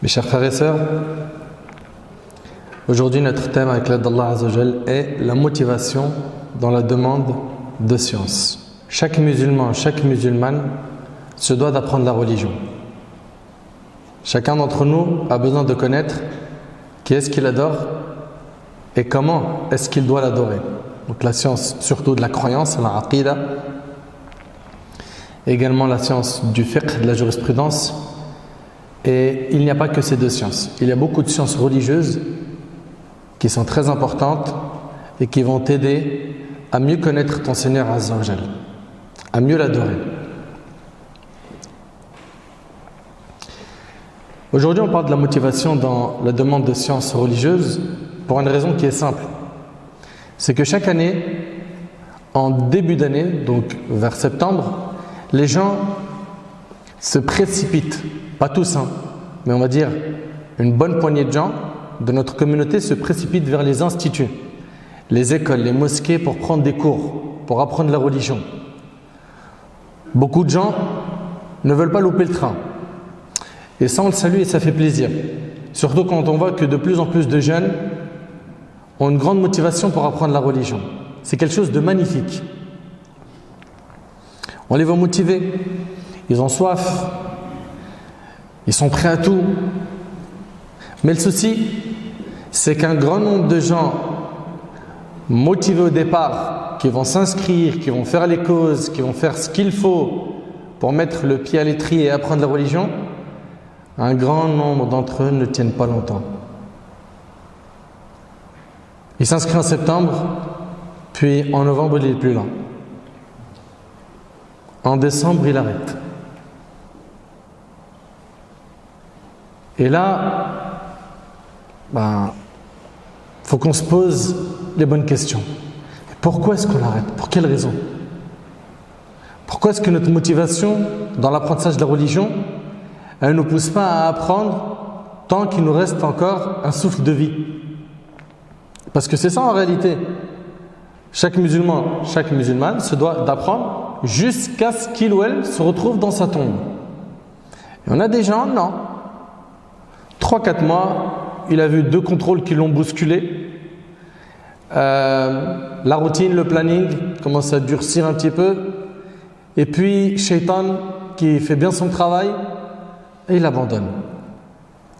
Mes chers frères et sœurs, aujourd'hui notre thème avec l'aide d'Allah Azza wa Jal est la motivation dans la demande de science. Chaque musulman, chaque musulmane se doit d'apprendre la religion. Chacun d'entre nous a besoin de connaître qui est-ce qu'il adore et comment est-ce qu'il doit l'adorer. Donc la science surtout de la croyance, la aqida, également la science du fiqh, de la jurisprudence. Et il n'y a pas que ces deux sciences. Il y a beaucoup de sciences religieuses qui sont très importantes et qui vont t'aider à mieux connaître ton Seigneur Azza wa Jal, à mieux l'adorer. Aujourd'hui, on parle de la motivation dans la demande de sciences religieuses pour une raison qui est simple. C'est que chaque année, en début d'année, donc vers septembre, les gens se précipitent, pas tous, mais on va dire une bonne poignée de gens de notre communauté se précipitent vers les instituts, les écoles, les mosquées pour prendre des cours, pour apprendre la religion. Beaucoup de gens ne veulent pas louper le train. Et ça, on le salue et ça fait plaisir. Surtout quand on voit que de plus en plus de jeunes ont une grande motivation pour apprendre la religion. C'est quelque chose de magnifique. On les voit motivés, ils ont soif, ils sont prêts à tout. Mais le souci, c'est qu'un grand nombre de gens motivés au départ, qui vont s'inscrire, qui vont faire les causes, qui vont faire ce qu'il faut pour mettre le pied à l'étrier et apprendre la religion, un grand nombre d'entre eux ne tiennent pas longtemps. Il s'inscrit en septembre, puis en novembre, il n'est plus là. En décembre, il arrête. Et là, faut qu'on se pose les bonnes questions. Pourquoi est-ce qu'on arrête? Pour quelle raison? Pourquoi est-ce que notre motivation dans l'apprentissage de la religion, elle ne nous pousse pas à apprendre tant qu'il nous reste encore un souffle de vie? Parce que c'est ça en réalité. Chaque musulman, chaque musulmane se doit d'apprendre jusqu'à ce qu'il ou elle se retrouve dans sa tombe. Et on a des gens, non. 3-4 mois, il a vu 2 contrôles qui l'ont bousculé. La routine, le planning commence à durcir un petit peu. Et puis, Shaitan, qui fait bien son travail, et il abandonne.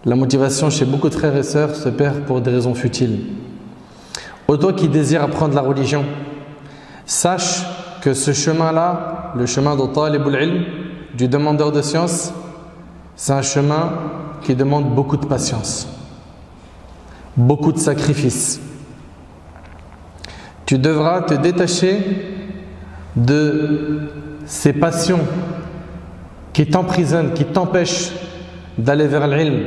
La motivation chez beaucoup de frères et sœurs se perd pour des raisons futiles. Ô toi qui désires apprendre la religion, sache que ce chemin-là, le chemin de talibul ilm, du demandeur de science, c'est un chemin qui demande beaucoup de patience, beaucoup de sacrifices. Tu devras te détacher de ces passions qui t'emprisonnent, qui t'empêchent d'aller vers l'ilm.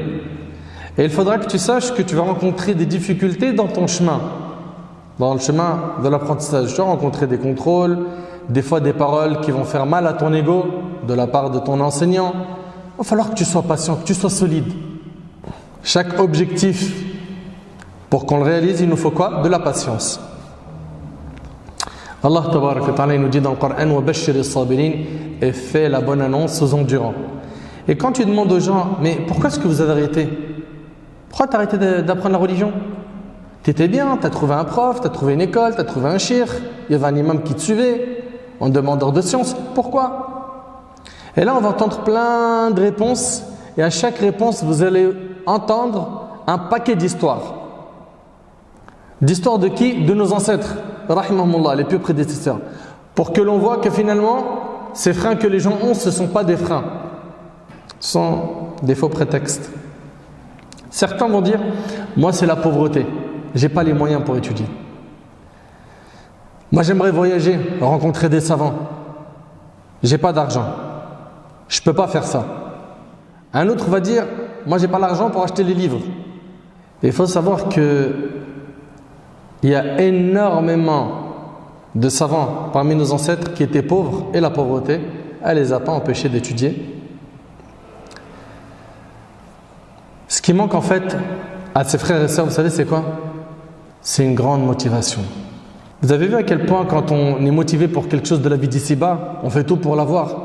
Et il faudra que tu saches que tu vas rencontrer des difficultés dans ton chemin, dans le chemin de l'apprentissage. Tu vas rencontrer des contrôles, des fois des paroles qui vont faire mal à ton ego de la part de ton enseignant. Il va falloir que tu sois patient, que tu sois solide. Chaque objectif, pour qu'on le réalise, il nous faut quoi? De la patience. Allah tabaraka wa ta'ala, il nous dit dans le Coran wa bashshir as-sabirin, et fais la bonne annonce aux endurants. Et quand tu demandes aux gens, mais pourquoi est-ce que vous avez arrêté? Pourquoi tu as arrêté d'apprendre la religion? Tu étais bien, tu as trouvé un prof, tu as trouvé une école, tu as trouvé un shir, il y avait un imam qui te suivait, un demandeur de science. Pourquoi? Et là, on va entendre plein de réponses, et à chaque réponse, vous allez entendre un paquet d'histoires. D'histoires de qui? De nos ancêtres, rahimahumullah, les plus prédécesseurs. Pour que l'on voit que finalement, ces freins que les gens ont, ce ne sont pas des freins. Ce sont des faux prétextes. Certains vont dire, moi c'est la pauvreté, j'ai pas les moyens pour étudier. Moi j'aimerais voyager, rencontrer des savants. J'ai pas d'argent. Je peux pas faire ça. Un autre va dire, moi j'ai pas l'argent pour acheter les livres. Et il faut savoir que il y a énormément de savants parmi nos ancêtres qui étaient pauvres, et la pauvreté, elle les a pas empêchés d'étudier. Ce qui manque en fait à ses frères et sœurs, vous savez c'est quoi? C'est une grande motivation. Vous avez vu à quel point quand on est motivé pour quelque chose de la vie d'ici-bas, on fait tout pour l'avoir.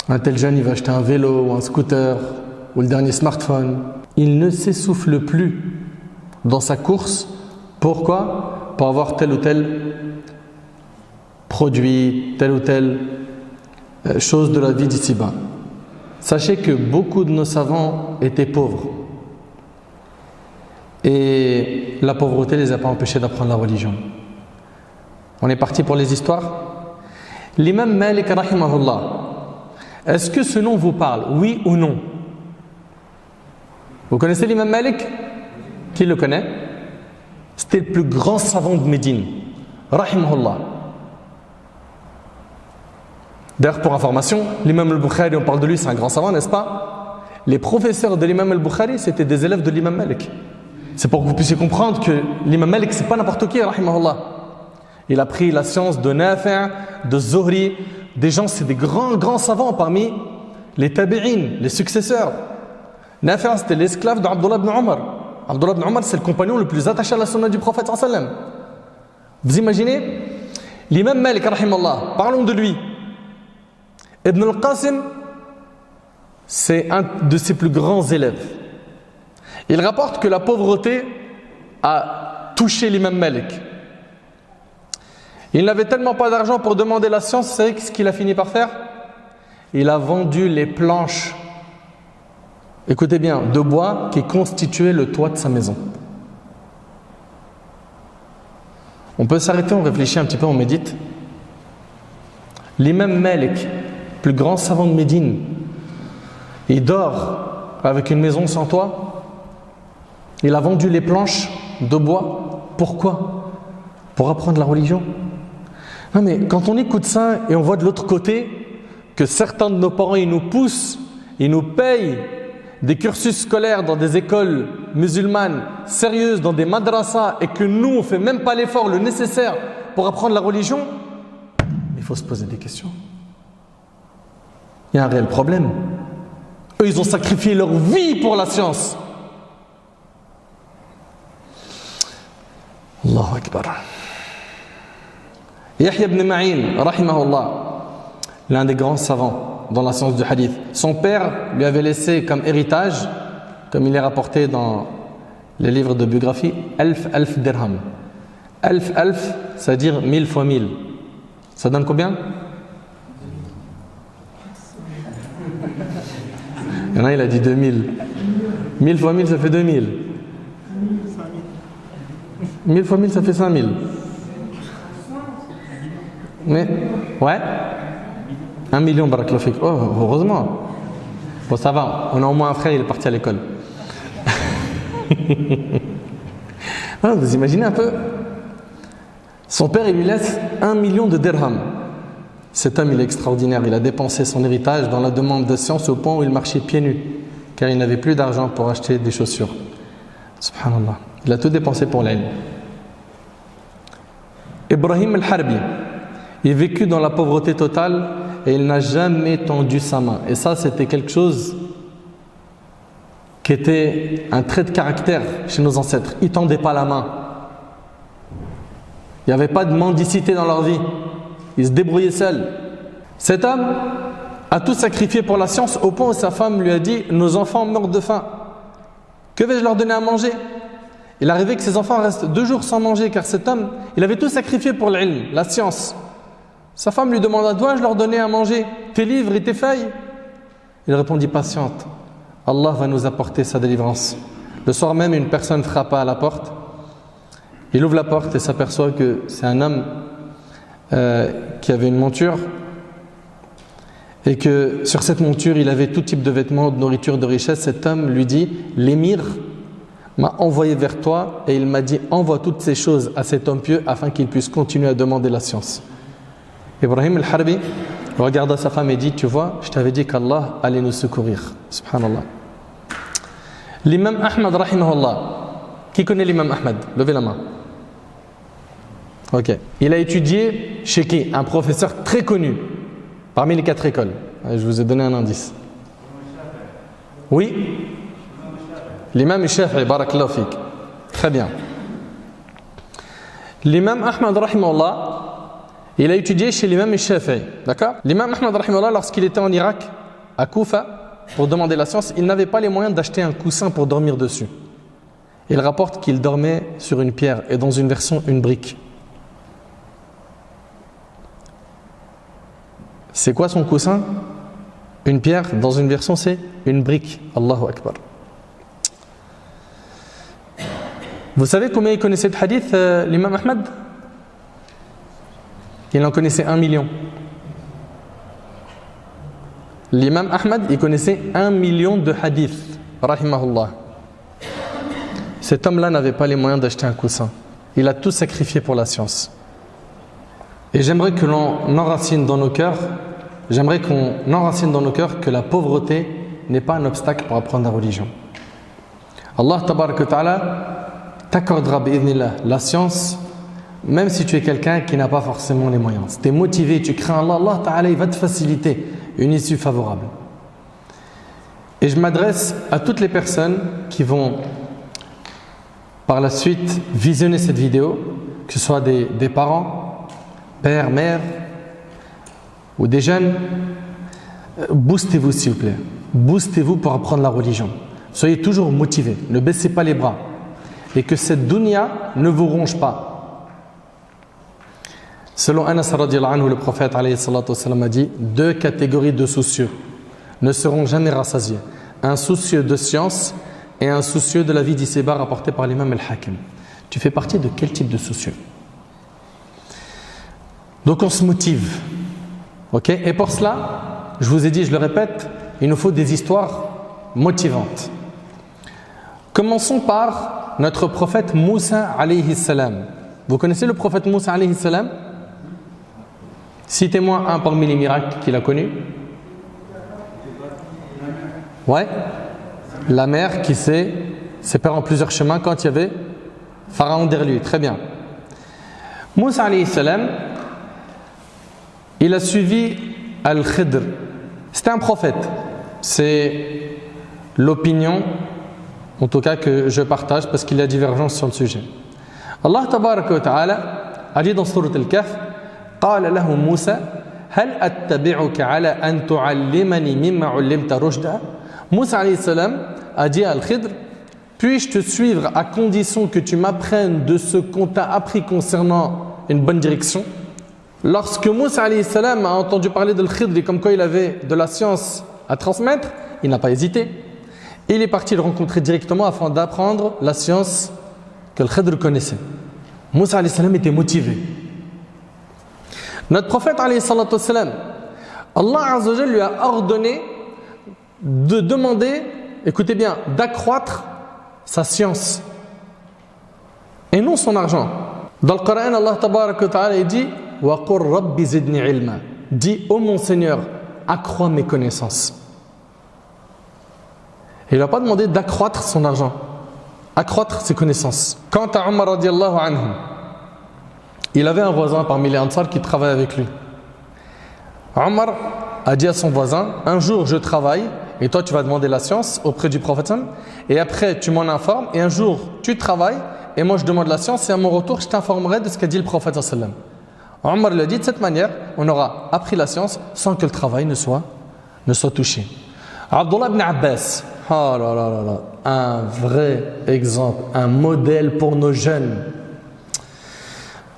Un tel jeune, il va acheter un vélo ou un scooter, ou le dernier smartphone. Il ne s'essouffle plus dans sa course. Pourquoi? Pour avoir tel ou tel produit, telle ou telle chose de la vie d'ici-bas. Sachez que beaucoup de nos savants étaient pauvres. Et la pauvreté ne les a pas empêchés d'apprendre la religion. On est parti pour les histoires. L'imam Malik, rahimahullah, est-ce que ce nom vous parle? Oui ou non? Vous connaissez l'imam Malik? Qui le connaît? C'était le plus grand savant de Médine. Rahimahullah. D'ailleurs, pour information, l'imam al-Bukhari, on parle de lui, c'est un grand savant, n'est-ce pas? Les professeurs de l'imam al-Bukhari, c'était des élèves de l'imam Malik. C'est pour que vous puissiez comprendre que l'imam Malik, c'est pas n'importe qui, rahimahullah. Il a pris la science de Nafi', de Zuhri, des gens, c'est des grands savants parmi les tabi'in, les successeurs. Nafi', c'était l'esclave d'Abdullah ibn Omar. Abdullah ibn Omar, c'est le compagnon le plus attaché à la sunna du prophète sallallahu alayhi wa sallam. Vous imaginez? L'imam Malik, rahimahullah, parlons de lui. Ibn al-Qasim, c'est un de ses plus grands élèves. Il rapporte que la pauvreté a touché l'imam Malik. Il n'avait tellement pas d'argent pour demander la science, vous savez ce qu'il a fini par faire? Il a vendu les planches, écoutez bien, de bois qui constituaient le toit de sa maison. On peut s'arrêter, on réfléchit un petit peu, on médite. L'imam Malik, plus grand savant de Médine, il dort avec une maison sans toit. Il a vendu les planches de bois. Pourquoi? Pour apprendre la religion. Non mais quand on écoute ça et on voit de l'autre côté que certains de nos parents ils nous poussent, ils nous payent des cursus scolaires dans des écoles musulmanes sérieuses, dans des madrasas, et que nous on ne fait même pas l'effort, le nécessaire pour apprendre la religion, il faut se poser des questions. Il y a un réel problème. Eux ils ont sacrifié leur vie pour la science. Allahu Akbar. Yahya ibn Ma'in, rahimahullah, l'un des grands savants dans la science du hadith. Son père lui avait laissé comme héritage, comme il est rapporté dans les livres de biographie, alf dirham. Alf, ça veut dire 1000 fois 1000. Ça donne combien? Il y en a, il a dit 2000. 1000 fois 1000, ça fait 2000. 1000 fois 1000, ça fait 5000. Mais, ouais. 1 million, barakallahu fik. Oh, heureusement. Bon, ça va. On a au moins un frère, il est parti à l'école. Alors, vous imaginez un peu? Son père, il lui laisse 1 million de dirhams. Cet homme, il est extraordinaire. Il a dépensé son héritage dans la demande de science au point où il marchait pieds nus, car il n'avait plus d'argent pour acheter des chaussures. Subhanallah. Il a tout dépensé pour l'ilm. Ibrahim al-Harbi, il vécut dans la pauvreté totale et il n'a jamais tendu sa main. Et ça, c'était quelque chose qui était un trait de caractère chez nos ancêtres. Ils ne tendaient pas la main. Il n'y avait pas de mendicité dans leur vie. Ils se débrouillaient seuls. Cet homme a tout sacrifié pour la science au point où sa femme lui a dit « Nos enfants meurent de faim. Que vais-je leur donner à manger ?» Il arrivait que ses enfants restent 2 jours sans manger car cet homme, il avait tout sacrifié pour l'ilm, la science. Sa femme lui demanda « Dois-je leur donner à manger tes livres et tes feuilles ?» Il répondit « Patiente, Allah va nous apporter sa délivrance. » Le soir même, une personne frappa à la porte. Il ouvre la porte et s'aperçoit que c'est un homme qui avait une monture et que sur cette monture, il avait tout type de vêtements, de nourriture, de richesse. Cet homme lui dit « L'émir m'a envoyé vers toi et il m'a dit envoie toutes ces choses à cet homme pieux afin qu'il puisse continuer à demander la science. » Ibrahim al-Harbi regarda sa femme et dit tu vois, je t'avais dit qu'Allah allait nous secourir. Subhanallah. L'imam Ahmad rahimahullah. Qui connaît l'imam Ahmad? Levez la main. Ok. Il a étudié chez qui? Un professeur très connu parmi les 4 écoles. Je vous ai donné un indice. Oui. L'imam Shafi'i, barakallahu fik. Très bien. L'imam Ahmad rahimahullah, il a étudié chez l'imam Shafi'i. D'accord? L'imam Ahmad rahimahullah, lorsqu'il était en Irak, à Koufa, pour demander la science, il n'avait pas les moyens d'acheter un coussin pour dormir dessus. Il rapporte qu'il dormait sur une pierre et dans une version, une brique. C'est quoi son coussin? Une pierre, dans une version, c'est une brique. Allahu Akbar. Vous savez combien il connaissait de hadith, l'imam Ahmad? Il en connaissait 1 million. L'imam Ahmad, il connaissait 1 million de hadiths. Rahimahullah. Cet homme-là n'avait pas les moyens d'acheter un coussin. Il a tout sacrifié pour la science. Et j'aimerais que l'on enracine dans nos cœurs, que la pauvreté n'est pas un obstacle pour apprendre la religion. Allah tabaraka wa ta'ala t'accordera bi'idhnillah la science, même si tu es quelqu'un qui n'a pas forcément les moyens. Si tu es motivé, tu crains Allah, Allah ta'ala il va te faciliter une issue favorable. Et je m'adresse à toutes les personnes qui vont par la suite visionner cette vidéo, que ce soit des parents, pères, mères ou des jeunes. Boostez-vous s'il vous plaît. Boostez-vous pour apprendre la religion. Soyez toujours motivés, ne baissez pas les bras. Et que cette dunya ne vous ronge pas. Selon Anas radiyallahu anhu, le prophète alayhi salatu wassalam a dit 2 catégories de soucieux ne seront jamais rassasiés. Un soucieux de science et un soucieux de la vie d'ici-bas rapporté par l'imam al-Hakim. Tu fais partie de quel type de soucieux? Donc on se motive. Ok? Et pour cela, je vous ai dit, je le répète, il nous faut des histoires motivantes. Commençons par notre prophète Moussa alayhi salam. Vous connaissez le prophète Moussa alayhi salam? Citez-moi un parmi les miracles qu'il a connus. Ouais. La mer qui s'est séparée en plusieurs chemins quand il y avait Pharaon derrière lui. Très bien. Moussa alayhi salam, il a suivi Al-Khidr. C'était un prophète. C'est l'opinion, en tout cas que je partage parce qu'il y a divergence sur le sujet. Allah tabaraka wa ta'ala a dit dans Sourate Al-Kahf, قال له موسى هل أتبعك على أن تعلمني مما علمت رشدا. Moussa alayhi salam a dit à Al-Khidr, puis-je te suivre à condition que tu m'apprennes de ce qu'on t'a appris concernant une bonne direction? Lorsque Moussa alayhi salam a entendu parler d'Al-Khidr et comme quoi il avait de la science à transmettre, il n'a pas hésité. Il est parti le rencontrer directement afin d'apprendre la science que Al-Khidr connaissait. Moussa alayhi salam était motivé. Notre prophète alayhi salatu wassalam, Allah azza wa jalla lui a ordonné de demander, écoutez bien, d'accroître sa science et non son argent. Dans le Coran, Allah tabaraka wa ta'ala dit wa qur rabbi zidni ilma. Dis, ô mon Seigneur, accrois mes connaissances. Il n'a pas demandé d'accroître son argent, accroître ses connaissances. Quant à Omar radiallahu anhu, il avait un voisin parmi les Ansar qui travaillait avec lui. Omar a dit à son voisin, un jour je travaille et toi tu vas demander la science auprès du prophète et après tu m'en informes et un jour tu travailles et moi je demande la science et à mon retour je t'informerai de ce qu'a dit le prophète. Omar lui a dit de cette manière on aura appris la science sans que le travail ne soit touché. Abdullah ibn Abbas, oh là là là là, un vrai exemple, un modèle pour nos jeunes.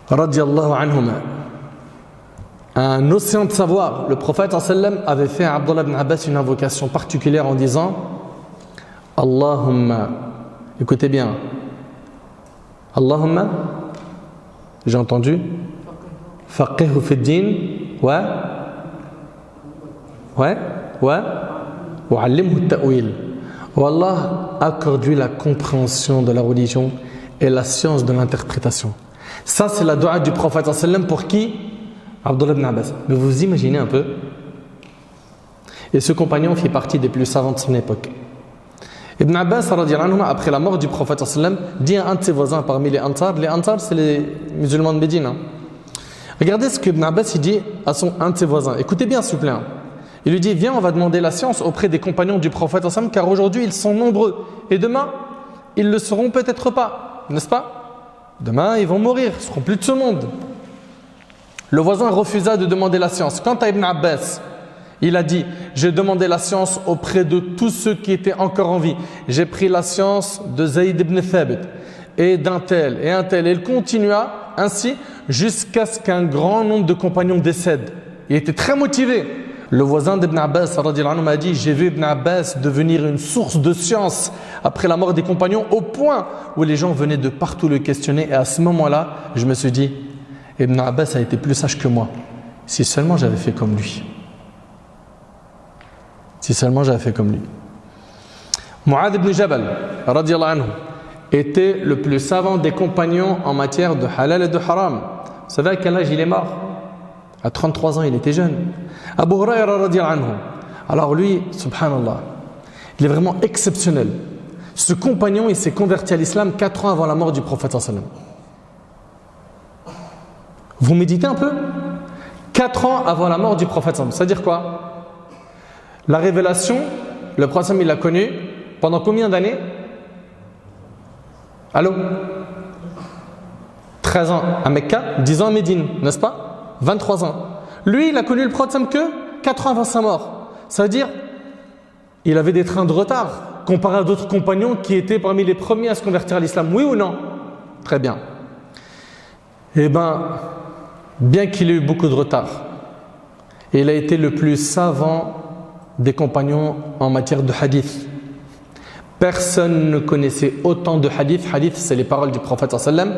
Radiallahu anhuma. Un océan de savoir. Le prophète avait fait à Abdullah ibn Abbas une invocation particulière en disant Allahumma, écoutez bien, Allahumma, j'ai entendu, faqihu fi din wa allimhu ta'wil. Oh Allah, accorde-lui la compréhension de la religion et la science de l'interprétation. Ça c'est la dua du prophète pour qui? Abdullah ibn Abbas. Mais vous imaginez un peu. Et ce compagnon fit partie des plus savants de son époque. Ibn Abbas, après la mort du prophète, dit à un de ses voisins parmi les Ansar. Les Ansar, c'est les musulmans de Médine. Regardez ce que Ibn Abbas il dit à un de ses voisins. Écoutez bien, s'il vous plaît. Il lui dit, viens, on va demander la science auprès des compagnons du prophète, car aujourd'hui, ils sont nombreux. Et demain, ils ne le seront peut-être pas. N'est-ce pas? Demain, ils vont mourir. Ils ne seront plus de ce monde. Le voisin refusa de demander la science. Quant à Ibn Abbas, Il a dit, j'ai demandé la science auprès de tous ceux qui étaient encore en vie. J'ai pris la science de Zayd ibn Thabit et d'un tel et un tel. Et il continua ainsi jusqu'à ce qu'un grand nombre de compagnons décèdent. Il était très motivé. Le voisin d'Ibn Abbas radhiyallahu anhu m'a dit, j'ai vu Ibn Abbas devenir une source de science après la mort des compagnons au point où les gens venaient de partout le questionner. Et à ce moment-là, je me suis dit, Ibn Abbas a été plus sage que moi. Si seulement j'avais fait comme lui. Si seulement j'avais fait comme lui. Mu'adh ibn Jabal radhiyallahu anhu était le plus savant des compagnons en matière de halal et de haram. Vous savez à quel âge il est mort? À 33 ans, il était jeune. Abu Hurayra radhiyallahu anhu. Alors lui, subhanallah, il est vraiment exceptionnel. Ce compagnon, il s'est converti à l'islam 4 ans avant la mort du prophète sallallahu alayhi wa sallam. Vous méditez un peu? 4 ans avant la mort du prophète sallallahu alayhi wa sallam. Ça veut dire quoi? La révélation, le prophète il l'a connu pendant combien d'années? Allô? 13 ans à Mecca, 10 ans à Médine, n'est-ce pas? 23 ans. Lui, il a connu le prophète que 4 ans avant sa mort. Ça veut dire, il avait des trains de retard comparé à d'autres compagnons qui étaient parmi les premiers à se convertir à l'islam. Oui ou non? Très bien. Eh bien qu'il ait eu beaucoup de retard, il a été le plus savant des compagnons en matière de hadith. Personne ne connaissait autant de hadith. Hadith, c'est les paroles du prophète sallam.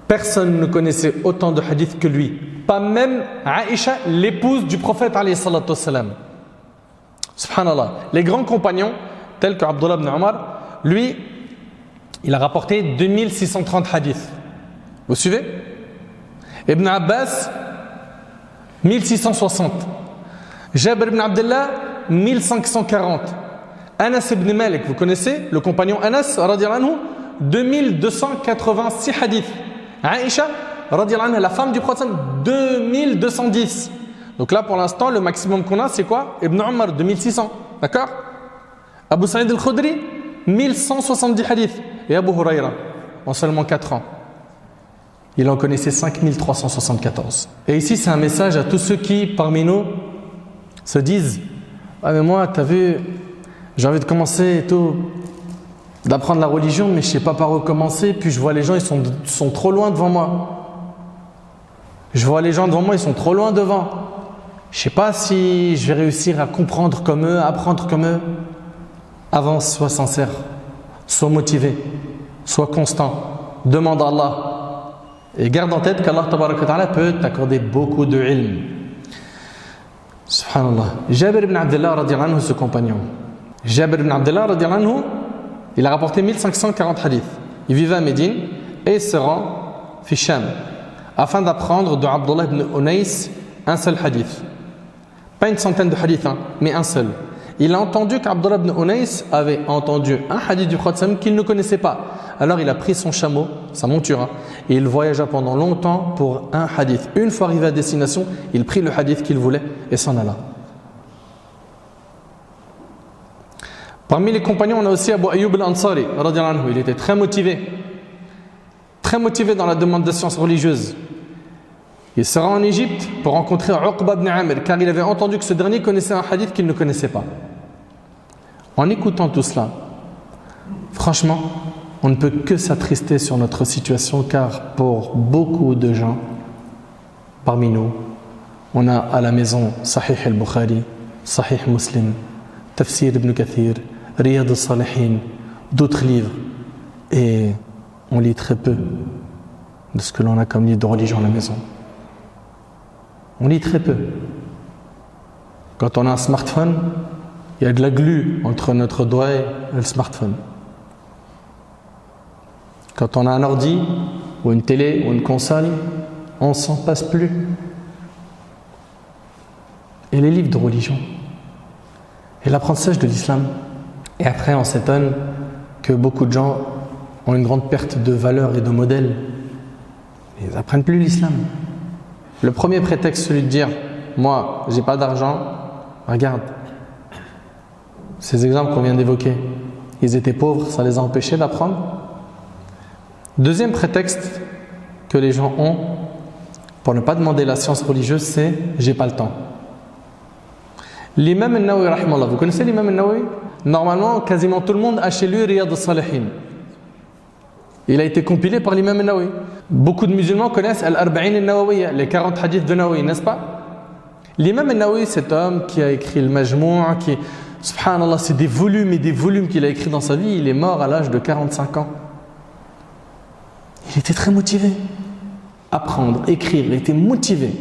Personne ne connaissait autant de hadith que lui. Pas même Aïcha, l'épouse du prophète alayhi salatu wassalam. Subhanallah. Les grands compagnons, tels que Abdullah ibn Omar, lui, il a rapporté 2630 hadiths. Vous suivez? Ibn Abbas, 1660. Jabir ibn Abdullah, 1540. Anas ibn Malik, vous connaissez le compagnon Anas, radhiyallahu anhu, 2286 hadiths. Aïcha, radhiyallahu anha, la femme du prophète, 2210. Donc là, pour l'instant, le maximum qu'on a, c'est quoi? Ibn Omar, 2600. D'accord? Abu Sa'id al-Khudri, 1170 hadiths. Et Abu Hurayra, en seulement 4 ans, il en connaissait 5374. Et ici, c'est un message à tous ceux qui, parmi nous, se disent, ah mais moi, t'as vu, j'ai envie de commencer et tout, d'apprendre la religion, mais je sais pas par où commencer. Puis je vois les gens, ils sont trop loin devant moi. Je vois les gens devant moi, ils sont trop loin devant. Je sais pas si je vais réussir à comprendre comme eux, à apprendre comme eux. Avance, sois sincère, sois motivé, sois constant, demande à Allah. Et garde en tête qu'Allah tabaraka wa ta'ala peut t'accorder beaucoup de ilm. Subhanallah. Jabir ibn Abdullah radhiyallahu anhu, ce compagnon. Jabir ibn Abdullah radhiyallahu anhu, il a rapporté 1540 hadiths. Il vivait à Médine et il se rend fi Sham afin d'apprendre de Abdullah ibn Unais un seul hadith. Pas une centaine de hadiths, mais un seul. Il a entendu qu'Abdullah ibn Unais avait entendu un hadith du prophète qu'il ne connaissait pas. Alors il a pris son chameau, sa monture, et il voyagea pendant longtemps pour un hadith. Une fois arrivé à destination, il prit le hadith qu'il voulait et s'en alla. Parmi les compagnons, on a aussi Abu Ayyub al-Ansari, radhiyallahu anhu. Il était très motivé dans la demande de sciences religieuses. Il se rend en Égypte pour rencontrer Uqba ibn Amir, car il avait entendu que ce dernier connaissait un hadith qu'il ne connaissait pas. En écoutant tout cela, franchement, on ne peut que s'attrister sur notre situation, car pour beaucoup de gens parmi nous, on a à la maison Sahih al-Bukhari, Sahih Muslim, Tafsir ibn Kathir, Riyad al-Salihin, d'autres livres, et on lit très peu de ce que l'on a comme livre de religion à la maison. On lit très peu. Quand on a un smartphone, il y a de la glu entre notre doigt et le smartphone. Quand on a un ordi, ou une télé, ou une console, on ne s'en passe plus. Et les livres de religion, et l'apprentissage de l'islam. Et après, on s'étonne que beaucoup de gens ont une grande perte de valeur et de modèle. Ils n'apprennent plus l'islam. Le premier prétexte, celui de dire « Moi, j'ai pas d'argent », regarde. Ces exemples qu'on vient d'évoquer, ils étaient pauvres, ça les a empêchés d'apprendre. Deuxième prétexte que les gens ont pour ne pas demander la science religieuse, c'est « j'ai pas le temps ». L'imam al-Nawawi, rahimahullah, vous connaissez l'imam al-Nawawi? Normalement, quasiment tout le monde a chez lui Riyad al-Salihin. Il a été compilé par l'imam al-Nawawi. Beaucoup de musulmans connaissent Al-Arba'in al-Nawawiyya, les 40 hadiths de Nawawi, n'est-ce pas? L'imam al-Nawawi, cet homme qui a écrit le Majmou', qui, subhanallah, c'est des volumes et des volumes qu'il a écrits dans sa vie. Il est mort à l'âge de 45 ans. Il était très motivé. Apprendre, écrire, il était motivé.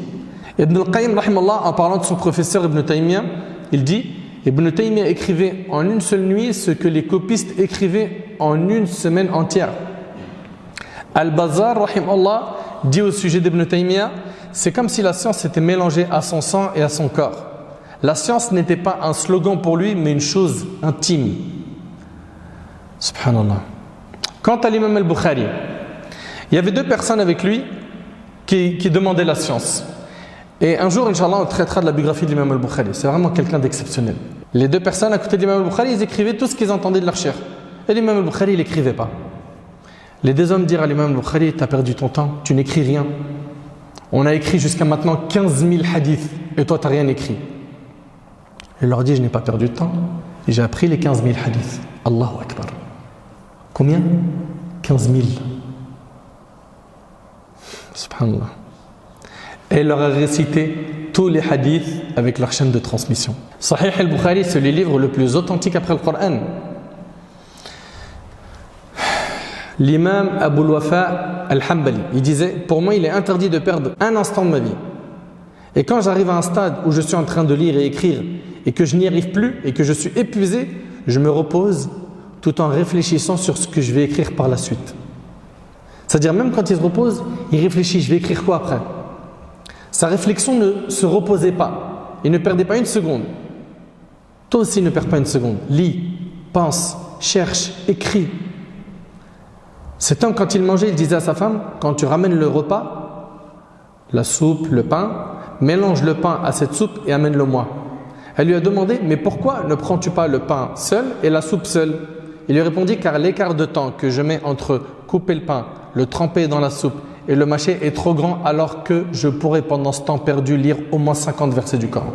Ibn al-Qayyim, rahimahullah, en parlant de son professeur Ibn Taymiyyah, il dit: Ibn Taymiyyah écrivait en une seule nuit ce que les copistes écrivaient en une semaine entière. Al-Bazar, rahimahullah, dit au sujet d'Ibn Taymiyyah: c'est comme si la science était mélangée à son sang et à son corps. La science n'était pas un slogan pour lui, mais une chose intime. Subhanallah. Quant à l'imam al-Bukhari, il y avait deux personnes avec lui qui demandaient la science. Et un jour, Inch'Allah, on traitera de la biographie de l'imam al-Bukhari. C'est vraiment quelqu'un d'exceptionnel. Les deux personnes à côté de l'imam al-Bukhari, ils écrivaient tout ce qu'ils entendaient de leur cheikh. Et l'imam al-Bukhari, il n'écrivait pas. Les deux hommes dirent à l'imam al-Bukhari: tu as perdu ton temps, tu n'écris rien. On a écrit jusqu'à maintenant 15 000 hadiths et toi, tu n'as rien écrit. Il leur dit: je n'ai pas perdu de temps. J'ai appris les 15 000 hadiths. Allahu Akbar. Combien? 15 000. Subhanallah. Et il leur a récité tous les hadiths avec leur chaîne de transmission. Sahih al-Bukhari, c'est le livre le plus authentique après le Coran. L'imam Abul Wafa al-Hanbali, il disait: pour moi, il est interdit de perdre un instant de ma vie. Et quand j'arrive à un stade où je suis en train de lire et écrire et que je n'y arrive plus et que je suis épuisé, je me repose tout en réfléchissant sur ce que je vais écrire par la suite. C'est-à-dire, même quand il se repose, il réfléchit: je vais écrire quoi après? Sa réflexion ne se reposait pas. Il ne perdait pas une seconde. Toi aussi, ne perds pas une seconde. Lis, pense, cherche, écris. Cet homme, quand il mangeait, il disait à sa femme: quand tu ramènes le repas, la soupe, le pain, mélange le pain à cette soupe et amène-le-moi. Elle lui a demandé: mais pourquoi ne prends-tu pas le pain seul et la soupe seule? Il lui répondit: car l'écart de temps que je mets entre couper le pain, le tremper dans la soupe et le mâcher est trop grand, alors que je pourrais pendant ce temps perdu lire au moins 50 versets du Coran.